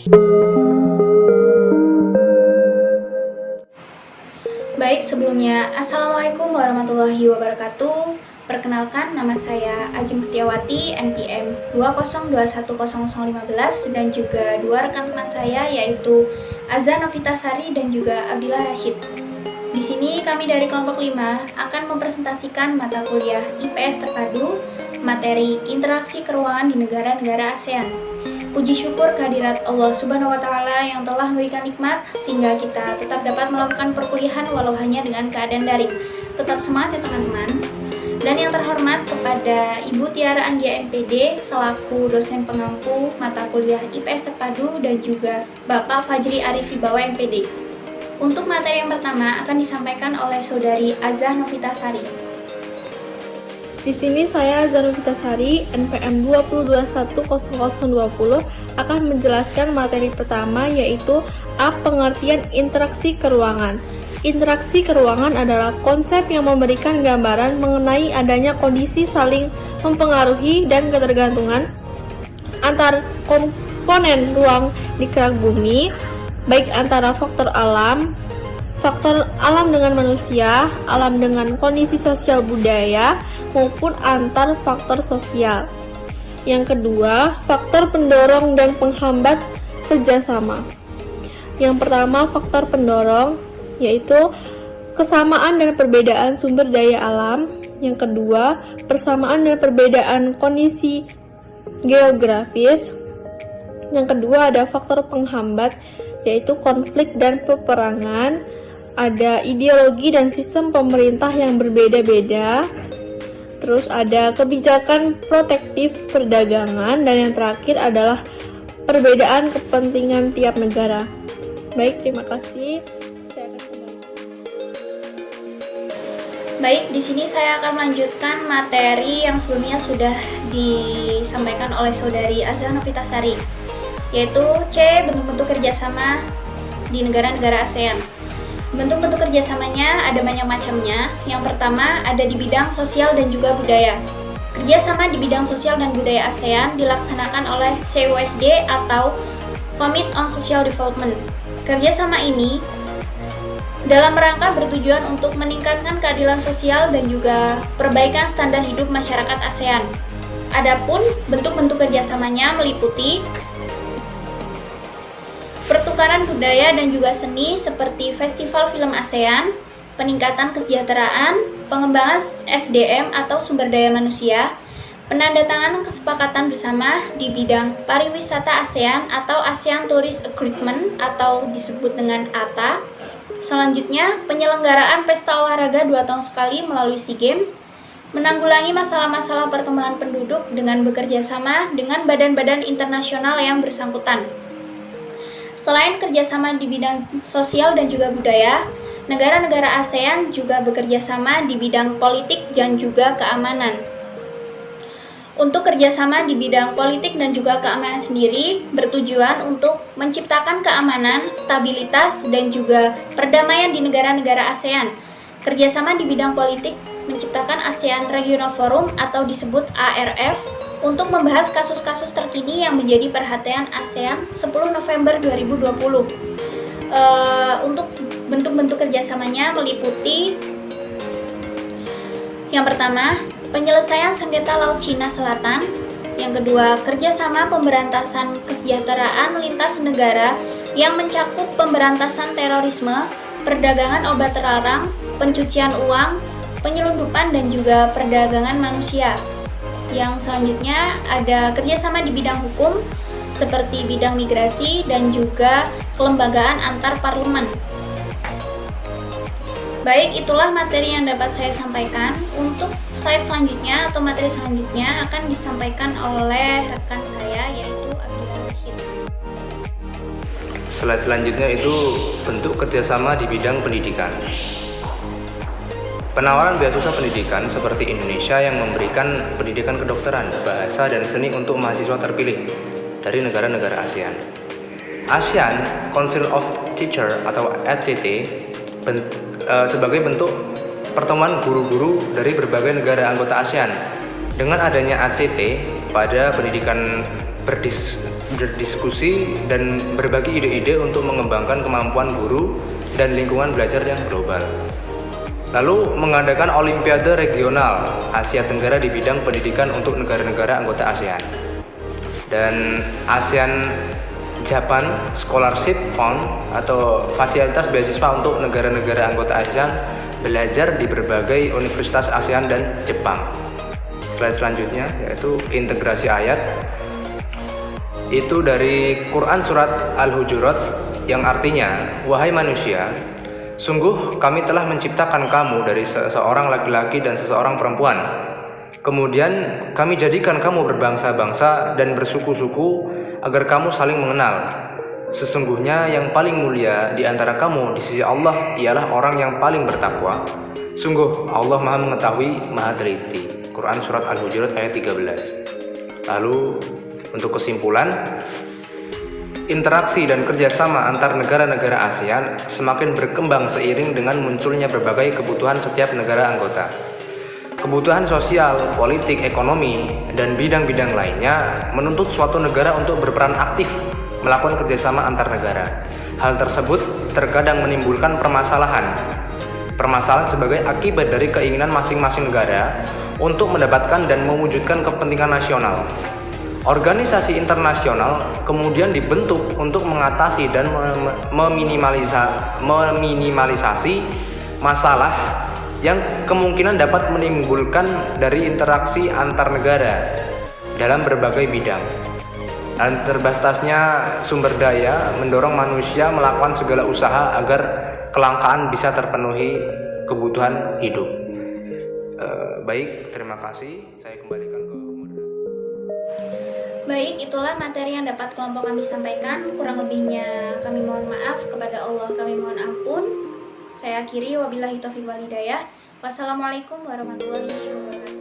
Baik, sebelumnya Assalamualaikum warahmatullahi wabarakatuh. Perkenalkan, nama saya Ajeng Setiawati, NPM 2021015, dan juga dua rekan teman saya yaitu Azza Novitasari dan juga Abdillah Rashid. Di sini kami dari kelompok 5 akan mempresentasikan mata kuliah IPS terpadu materi interaksi keuangan di negara-negara ASEAN. Puji syukur kehadirat Allah Subhanahu wa Ta'ala yang telah memberikan nikmat sehingga kita tetap dapat melakukan perkuliahan walau hanya dengan keadaan daring. Tetap semangat ya teman-teman. Dan yang terhormat kepada Ibu Tiara Andia MPD selaku dosen pengampu mata kuliah IPS terpadu dan juga Bapak Fajri Arif Wibawa MPD. Untuk materi yang pertama akan disampaikan oleh Saudari Azza Novitasari. Di sini saya Azza Novitasari, NPM 2210020 akan menjelaskan materi pertama yaitu A. Pengertian interaksi keuangan. Interaksi keuangan adalah konsep yang memberikan gambaran mengenai adanya kondisi saling mempengaruhi dan ketergantungan antar komponen ruang di kerak bumi, baik antara faktor alam dengan manusia, alam dengan kondisi sosial budaya, maupun antar faktor sosial. Yang kedua, faktor pendorong dan penghambat kerjasama. Yang pertama, faktor pendorong yaitu kesamaan dan perbedaan sumber daya alam. Yang kedua, persamaan dan perbedaan kondisi geografis. Yang kedua ada faktor penghambat yaitu konflik dan peperangan. Ada ideologi dan sistem pemerintah yang berbeda-beda. Terus ada kebijakan protektif perdagangan, dan yang terakhir adalah perbedaan kepentingan tiap negara. Baik, terima kasih. Saya akan kembali. Baik, di sini saya akan melanjutkan materi yang sebelumnya sudah disampaikan oleh Saudari Azza Novitasari, yaitu C. Bentuk-bentuk kerjasama di negara-negara ASEAN. Bentuk-bentuk kerjasamanya ada banyak macamnya. Yang pertama ada di bidang sosial dan juga budaya. Kerjasama di bidang sosial dan budaya ASEAN dilaksanakan oleh CUSD atau Commit on Social Development. Kerjasama ini dalam rangka bertujuan untuk meningkatkan keadilan sosial dan juga perbaikan standar hidup masyarakat ASEAN. Adapun bentuk-bentuk kerjasamanya meliputi pertukaran budaya dan juga seni seperti Festival Film ASEAN, peningkatan kesejahteraan, pengembangan SDM atau sumber daya manusia, penandatanganan kesepakatan bersama di bidang pariwisata ASEAN atau ASEAN Tourist Agreement atau disebut dengan ATA. Selanjutnya, penyelenggaraan pesta olahraga 2 tahun sekali melalui SEA Games, menanggulangi masalah-masalah perkembangan penduduk dengan bekerja sama dengan badan-badan internasional yang bersangkutan. Selain kerjasama di bidang sosial dan juga budaya, negara-negara ASEAN juga bekerja sama di bidang politik dan juga keamanan. Untuk kerjasama di bidang politik dan juga keamanan sendiri bertujuan untuk menciptakan keamanan, stabilitas, dan juga perdamaian di negara-negara ASEAN. Kerjasama di bidang politik menciptakan ASEAN Regional Forum atau disebut ARF untuk membahas kasus-kasus terkini yang menjadi perhatian ASEAN 10 November 2020. Untuk bentuk-bentuk kerjasamanya meliputi yang pertama, penyelesaian sengketa Laut Cina Selatan. Yang kedua, kerjasama pemberantasan kesejahteraan lintas negara yang mencakup pemberantasan terorisme, perdagangan obat terlarang, pencucian uang, penyelundupan, dan juga perdagangan manusia. Yang selanjutnya ada kerjasama di bidang hukum seperti bidang migrasi dan juga kelembagaan antar parlemen. Baik, itulah materi yang dapat saya sampaikan. Untuk slide selanjutnya atau materi selanjutnya akan disampaikan oleh rekan saya yaitu Abdillah Rashid. Slide selanjutnya itu bentuk kerjasama di bidang pendidikan. Penawaran beasiswa pendidikan seperti Indonesia yang memberikan pendidikan kedokteran, bahasa, dan seni untuk mahasiswa terpilih dari negara-negara ASEAN. ASEAN Council of Teachers atau ACT sebagai bentuk pertemuan guru-guru dari berbagai negara anggota ASEAN. Dengan adanya ACT, pada pendidikan berdiskusi dan berbagi ide-ide untuk mengembangkan kemampuan guru dan lingkungan belajar yang global. Lalu mengadakan Olimpiade Regional Asia Tenggara di bidang pendidikan untuk negara-negara anggota ASEAN. Dan ASEAN Japan Scholarship Fund atau fasilitas beasiswa untuk negara-negara anggota ASEAN belajar di berbagai universitas ASEAN dan Jepang. Slide selanjutnya yaitu integrasi ayat. Itu dari Quran surat Al-Hujurat yang artinya, wahai manusia, sungguh kami telah menciptakan kamu dari seseorang laki-laki dan seseorang perempuan. Kemudian kami jadikan kamu berbangsa-bangsa dan bersuku-suku agar kamu saling mengenal. Sesungguhnya yang paling mulia di antara kamu di sisi Allah ialah orang yang paling bertakwa. Sungguh Allah Maha mengetahui, Maha teliti. Quran surat Al-Hujurat ayat 13. Lalu untuk kesimpulan, interaksi dan kerjasama antar negara-negara ASEAN semakin berkembang seiring dengan munculnya berbagai kebutuhan setiap negara anggota. Kebutuhan sosial, politik, ekonomi, dan bidang-bidang lainnya menuntut suatu negara untuk berperan aktif melakukan kerjasama antar negara. Hal tersebut terkadang menimbulkan permasalahan sebagai akibat dari keinginan masing-masing negara untuk mendapatkan dan mewujudkan kepentingan nasional. Organisasi internasional kemudian dibentuk untuk mengatasi dan meminimalisasi masalah yang kemungkinan dapat menimbulkan dari interaksi antar negara dalam berbagai bidang. Dan terbatasnya sumber daya mendorong manusia melakukan segala usaha agar kelangkaan bisa terpenuhi kebutuhan hidup. Baik, terima kasih. Saya kembalikan ke moderator. Baik, itulah materi yang dapat kelompok kami sampaikan. Kurang lebihnya kami mohon maaf, kepada Allah kami mohon ampun. Saya akhiri, wabillahi taufiq wal hidayah. Wassalamualaikum warahmatullahi wabarakatuh.